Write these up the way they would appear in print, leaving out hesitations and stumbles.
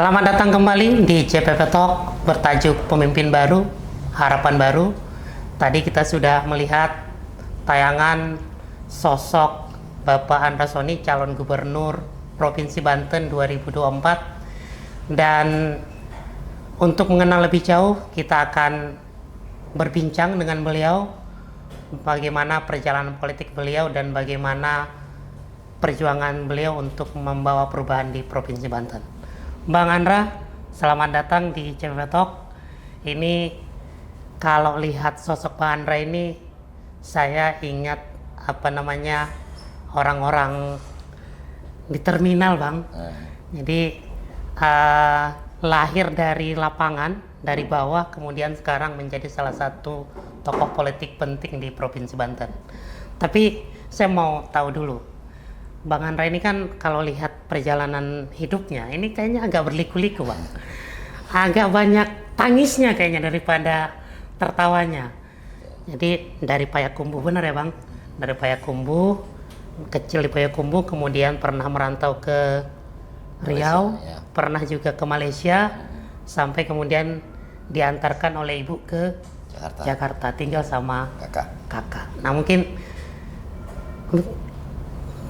Selamat datang kembali di CPP Talk bertajuk Pemimpin Baru, Harapan Baru. Tadi kita sudah melihat tayangan sosok Bapak Andra Soni, calon gubernur Provinsi Banten 2024. Dan untuk mengenal lebih jauh, kita akan berbincang dengan beliau bagaimana perjalanan politik beliau dan bagaimana perjuangan beliau untuk membawa perubahan di Provinsi Banten. Bang Andra, selamat datang di CPP Talk. Ini kalau lihat sosok Bang Andra ini, saya ingat orang-orang di terminal, Bang. Jadi lahir dari lapangan, dari bawah, kemudian sekarang menjadi salah satu tokoh politik penting di Provinsi Banten. Tapi saya mau tahu dulu, Bang Andra ini kan kalau lihat perjalanan hidupnya, ini kayaknya agak berliku-liku, Bang. Agak banyak tangisnya kayaknya daripada tertawanya. Jadi dari Payakumbuh, benar ya, Bang? Dari Payakumbuh, kecil di Payakumbuh, kemudian pernah merantau ke Riau, Malaysia, ya. pernah juga ke Malaysia, sampai kemudian diantarkan oleh ibu ke Jakarta, tinggal sama kakak. Nah, mungkin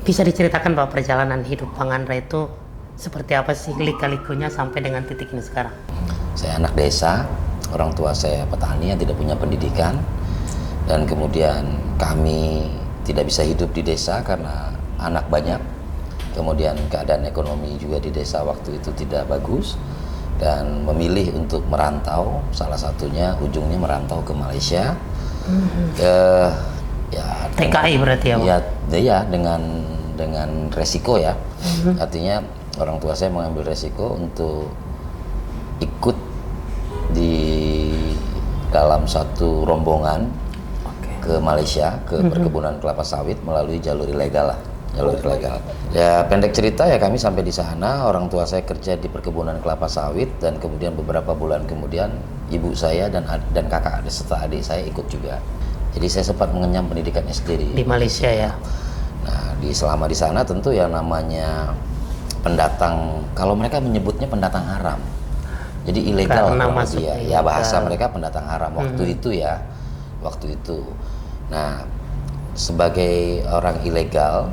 bisa diceritakan bahwa perjalanan hidup Bang Andra itu seperti apa sih lika-likunya sampai dengan titik ini sekarang? Saya anak desa, orang tua saya petani yang tidak punya pendidikan, dan kemudian kami tidak bisa hidup di desa karena anak banyak. Kemudian keadaan ekonomi juga di desa waktu itu tidak bagus, dan memilih untuk merantau, salah satunya ujungnya merantau ke Malaysia. TKI berarti ya, Bang? Ya, dengan resiko ya. Artinya orang tua saya mengambil resiko untuk ikut di dalam satu rombongan ke Malaysia, ke perkebunan kelapa sawit melalui jalur ilegal lah. Ya, pendek cerita ya, kami sampai di sana, orang tua saya kerja di perkebunan kelapa sawit, dan kemudian beberapa bulan kemudian ibu saya dan kakak serta adik saya ikut juga. Jadi saya sempat mengenyam pendidikan SD di Malaysia ya. Nah, selama di sana tentu yang namanya pendatang, kalau mereka menyebutnya pendatang haram. Jadi ilegal kalau dia, ya bahasa mereka pendatang haram waktu itu ya. Waktu itu. Nah, sebagai orang ilegal,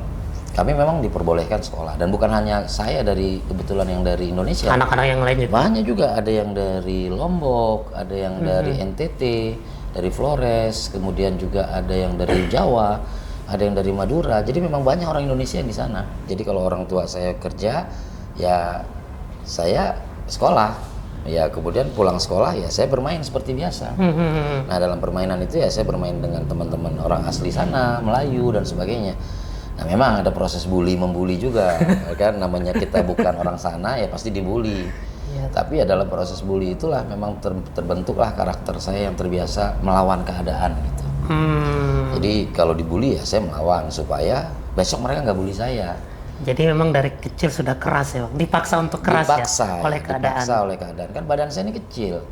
kami memang diperbolehkan sekolah, dan bukan hanya saya kebetulan yang dari Indonesia. Anak-anak yang lain juga. Banyak juga, ada yang dari Lombok, ada yang dari NTT, dari Flores, kemudian juga ada yang dari Jawa, ada yang dari Madura. Jadi memang banyak orang Indonesia yang di sana. Jadi kalau orang tua saya kerja, ya saya sekolah. Ya kemudian pulang sekolah ya saya bermain seperti biasa. Nah, dalam permainan itu ya saya bermain dengan teman-teman orang asli sana, Melayu dan sebagainya. Nah, memang ada proses membuli juga, kan namanya kita bukan orang sana ya pasti dibully. Ya. Tapi ya dalam proses bully itulah memang terbentuklah karakter saya yang terbiasa melawan keadaan gitu. Jadi kalau dibully ya saya melawan supaya besok mereka nggak bully saya. Jadi memang dari kecil sudah keras ya, Bang? Dipaksa untuk keras oleh keadaan. Dipaksa oleh keadaan. Kan badan saya ini kecil.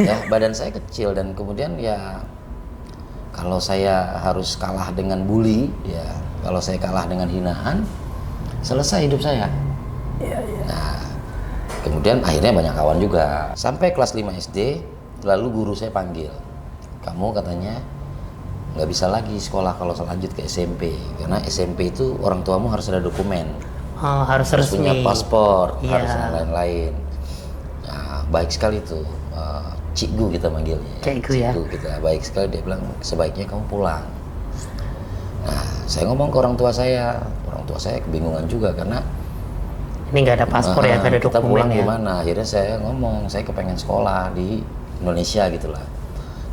Ya, badan saya kecil, dan kemudian ya kalau saya harus kalah dengan bully, ya kalau saya kalah dengan hinaan, selesai hidup saya. Nah, kemudian akhirnya banyak kawan juga. Sampai kelas 5 SD, lalu guru saya panggil. Kamu katanya nggak bisa lagi sekolah kalau lanjut ke SMP, karena SMP itu orang tuamu harus ada dokumen, harus punya paspor, iya. harus yang lain-lain. Nah, baik sekali tuh, cikgu kita manggilnya. Cikgu kita baik sekali, dia bilang sebaiknya kamu pulang. Nah, saya ngomong ke orang tua saya kebingungan juga karena ini nggak ada paspor ya, nggak ada dokumen. Kita pulang ya. Gimana? Akhirnya saya ngomong, saya kepengen sekolah di Indonesia gitulah.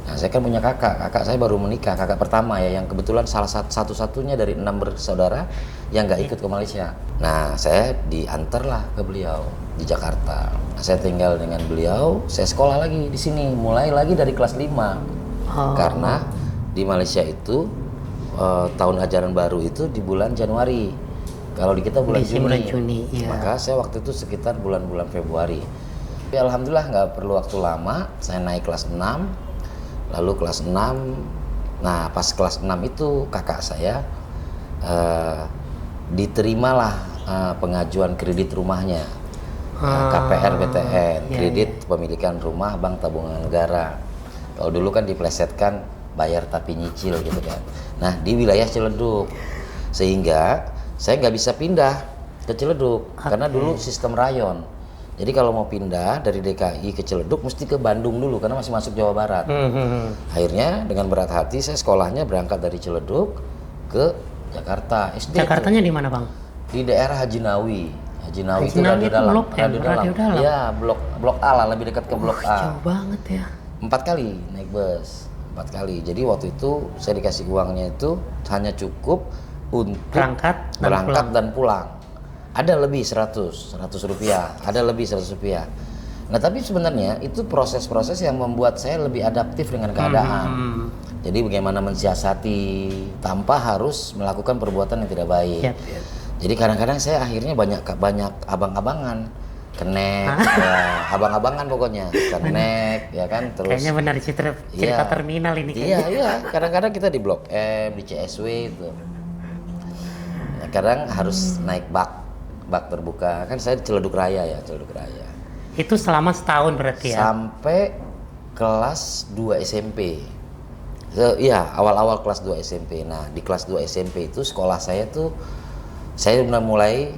Nah, saya kan punya kakak saya baru menikah, kakak pertama ya, yang kebetulan salah satu-satunya dari 6 bersaudara yang nggak ikut ke Malaysia. Nah, saya diantarlah ke beliau di Jakarta. Nah, saya tinggal dengan beliau, saya sekolah lagi di sini, mulai lagi dari kelas 5. Karena di Malaysia itu tahun ajaran baru itu di bulan Januari. Kalau di kita bulan Juni. Iya. Maka saya waktu itu sekitar bulan-bulan Februari. Tapi alhamdulillah nggak perlu waktu lama, saya naik kelas 6. Lalu kelas 6, nah pas kelas 6 itu kakak saya diterimalah pengajuan kredit rumahnya. KPR BTN, iya, kredit pemilikan rumah Bank Tabungan Negara. Kalau dulu kan diplesetkan bayar tapi nyicil gitu kan. Nah di wilayah Ciledug, sehingga saya nggak bisa pindah ke Ciledug karena dulu sistem rayon. Jadi kalau mau pindah dari DKI ke Ciledug mesti ke Bandung dulu karena masih masuk Jawa Barat. Akhirnya dengan berat hati saya sekolahnya berangkat dari Ciledug ke Jakarta. SD Jakartanya di mana, Bang? di daerah Haji Nawi. Haji Nawi itu Nawi radio itu dalam. blok M, radio dalam. Iya, blok A lah, lebih dekat ke blok A. Jauh banget ya. 4 kali naik bus. 4 kali. Jadi waktu itu saya dikasih uangnya itu hanya cukup untuk Berangkat dan pulang. Ada lebih 100 rupiah, ada lebih 100 rupiah. Nah tapi sebenarnya itu proses-proses yang membuat saya lebih adaptif dengan keadaan. Jadi bagaimana mensiasati tanpa harus melakukan perbuatan yang tidak baik. Yap. Jadi kadang-kadang saya akhirnya banyak abang-abangan, kenek, ya, abang-abangan pokoknya, kenek, ya kan, terus. Kayaknya benar cerita Iya. terminal ini. Iya. Kadang-kadang kita di Blok M, di CSW itu. Nah, kadang harus naik bak terbuka. Kan saya di Ciledug Raya. Itu selama setahun berarti ya? Sampai kelas 2 SMP. Iya, awal-awal kelas 2 SMP. Nah, di kelas 2 SMP itu sekolah saya tuh saya udah mulai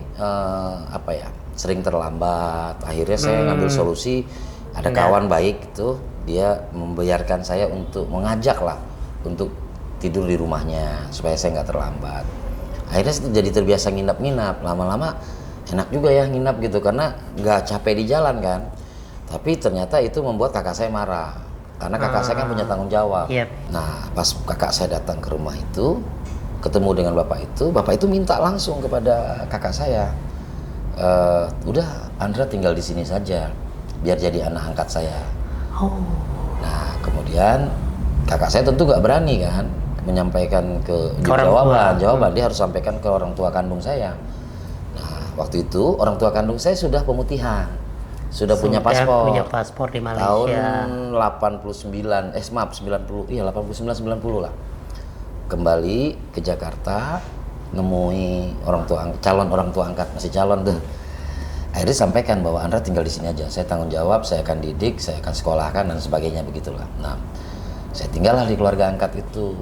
sering terlambat. Akhirnya saya ngambil solusi, ada kawan baik itu dia membiarkan saya untuk mengajak lah untuk tidur di rumahnya supaya saya nggak terlambat. Akhirnya saya jadi terbiasa nginap-nginap. Lama-lama enak juga ya nginap gitu karena nggak capek di jalan kan. Tapi ternyata itu membuat kakak saya marah karena kakak saya kan punya tanggung jawab. Yep. Nah pas kakak saya datang ke rumah itu ketemu dengan bapak itu minta langsung kepada kakak saya, udah Andra tinggal di sini saja biar jadi anak angkat saya. Nah kemudian kakak saya tentu nggak berani kan menyampaikan ke jawaban dia harus sampaikan ke orang tua kandung saya. Waktu itu orang tua kandung saya sudah pemutihan, sudah punya paspor di Malaysia. Tahun 89, 90, iya 89 90 lah. Kembali ke Jakarta, nemui calon orang tua angkat, masih calon tuh. Akhirnya sampaikan bahwa Andra tinggal di sini aja, saya tanggung jawab, saya akan didik, saya akan sekolahkan dan sebagainya begitulah. Nah, saya tinggallah di keluarga angkat itu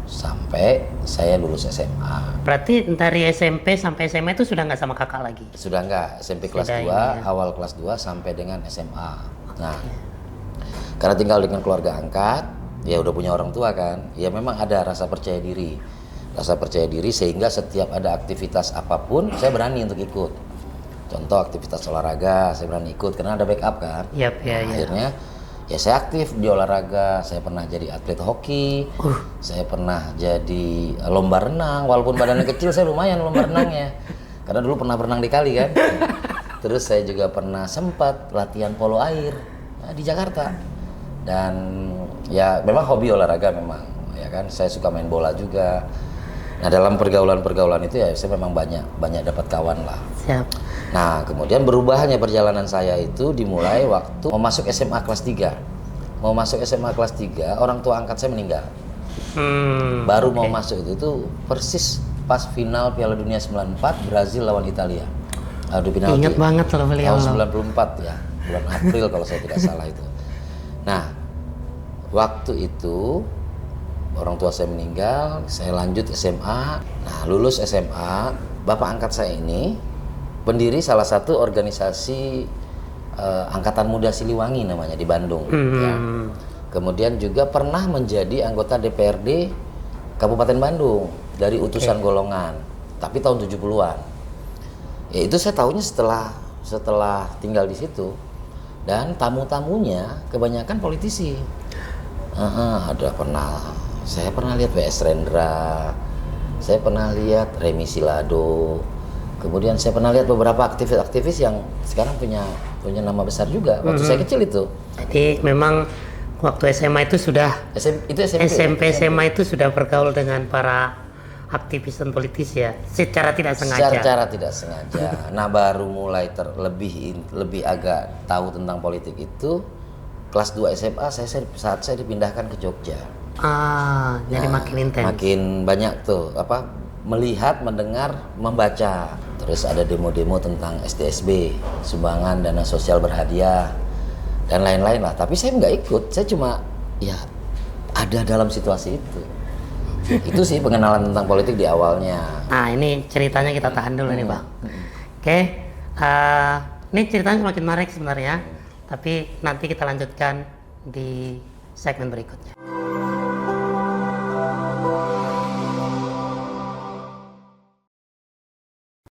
sampai saya lulus SMA. Berarti dari SMP sampai SMA itu sudah nggak sama kakak lagi? Sudah nggak, SMP kelas 2, awal kelas 2 sampai dengan SMA. Nah, karena tinggal dengan keluarga angkat, ya udah punya orang tua kan, ya memang ada rasa percaya diri sehingga setiap ada aktivitas apapun saya berani untuk ikut. Contoh aktivitas olahraga, saya berani ikut karena ada backup kan. Akhirnya ya saya aktif di olahraga, saya pernah jadi atlet hoki, saya pernah jadi lomba renang, walaupun badannya kecil saya lumayan lomba renangnya, karena dulu pernah berenang di kali kan. Terus saya juga pernah sempat latihan polo air di Jakarta, dan ya memang hobi olahraga memang, ya kan, saya suka main bola juga. Nah dalam pergaulan itu ya saya memang banyak dapat kawan lah. Siap. Nah kemudian berubahnya perjalanan saya itu dimulai waktu mau masuk SMA kelas 3. Mau masuk SMA kelas 3, orang tua angkat saya meninggal. Baru mau masuk itu persis pas final Piala Dunia 94 Brazil lawan Italia. Adu penalti. Ingat banget loh beliau. Tahun 94 ya, bulan April kalau saya tidak salah itu. Nah waktu itu orang tua saya meninggal, saya lanjut SMA. Nah lulus SMA, bapak angkat saya ini pendiri salah satu organisasi Angkatan Muda Siliwangi namanya di Bandung. Ya. Kemudian juga pernah menjadi anggota DPRD Kabupaten Bandung dari utusan golongan, tapi tahun 70-an. Ya itu saya tahunya setelah tinggal di situ, dan tamu-tamunya kebanyakan politisi. Saya pernah lihat W.S. Rendra, saya pernah lihat Remi Silado, kemudian saya pernah lihat beberapa aktivis-aktivis yang sekarang punya nama besar juga waktu saya kecil itu. Jadi memang waktu SMA itu sudah SMP SMA itu sudah bergaul dengan para aktivis dan politisi ya, secara tidak sengaja. Secara tidak sengaja. Nah baru mulai lebih agak tahu tentang politik itu kelas 2 SMA saat saya dipindahkan ke Jogja. Jadi makin intens. Makin banyak tuh melihat, mendengar, membaca. Terus ada demo-demo tentang SDSB, sumbangan dana sosial berhadiah, dan lain-lain lah. Tapi saya nggak ikut, saya cuma ya ada dalam situasi itu. Itu sih pengenalan tentang politik di awalnya. Nah ini ceritanya kita tahan dulu nih Bang. Oke, ini ceritanya semakin menarik sebenarnya, tapi nanti kita lanjutkan di segmen berikutnya.